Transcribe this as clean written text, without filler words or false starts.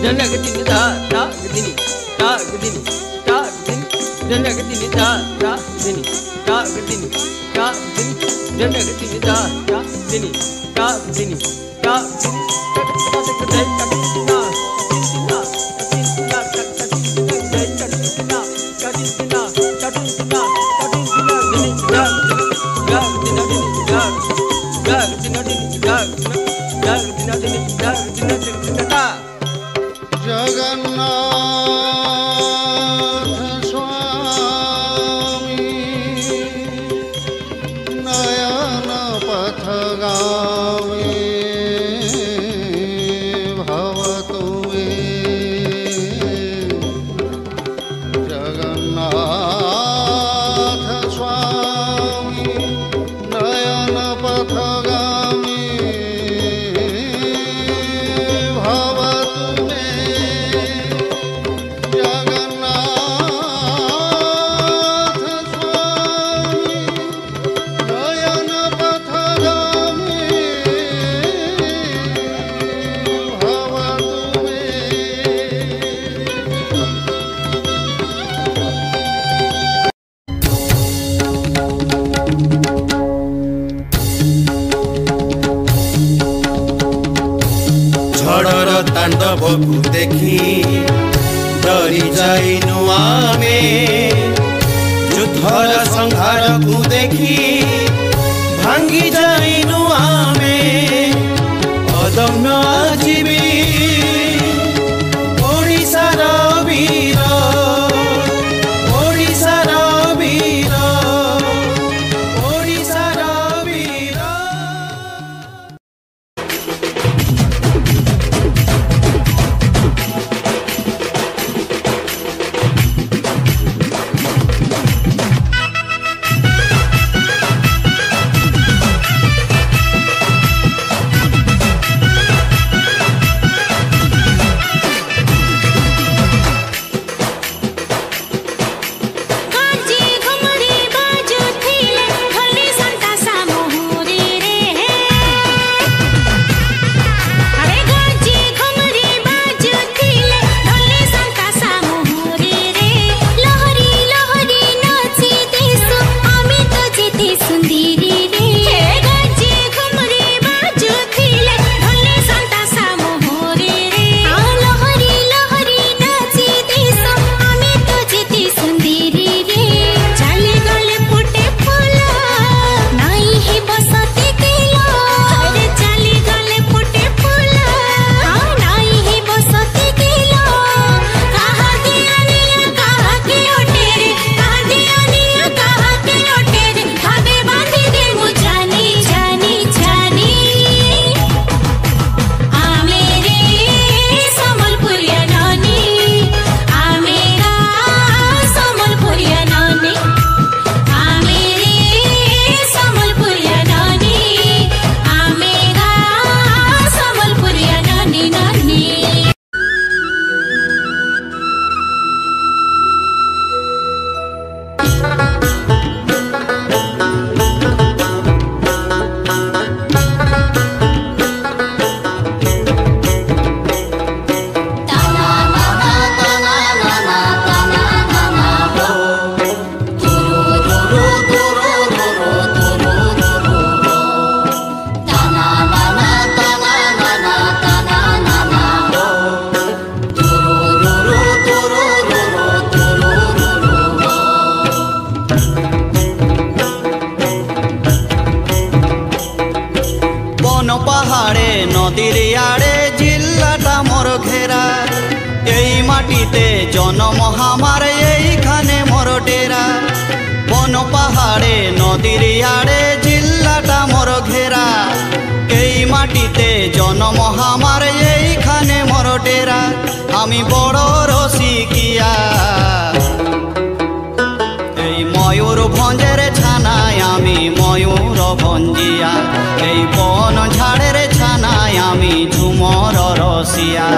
जनगदिनी दा दा गदिनी दा गदिनी दा गदिनी जनगदिनी दा दा गदिनी दा गदिनी दा गदिनी जनगदिनी दा दा गदिनी दा गदिनी दा जगन्नाथ स्वामी नयन पथगामी भवतु मे जगन्नाथ स्वामी नयन पथगामी झड़र तांडव को देखी डरी जाइनु आमे युद्धर संहार को देखी भांगी जाइनु आमे अदम्य आजीवी ओडिशार वीर ओडिशार वीर ओडिशार वीर पहाड़े नदीर आड़े जिल्लाटा मोर घेरा এই মাটিতে জন্ম আমার এইখানে মোর ডেরা বন পাহাড়ে নদীর আড়ে জিল্লাটা মোর ঘেরা এই মাটিতে জন্ম আমার এইখানে মোর ডেরা আমি বড় রসিকিয়া এই ময়ূর ভঞ্জের ছানায় আমি ময়ূর ভঞ্জিয়া এই বন ঝাড়ের ছানায় আমি ঝুমর রসিয়া।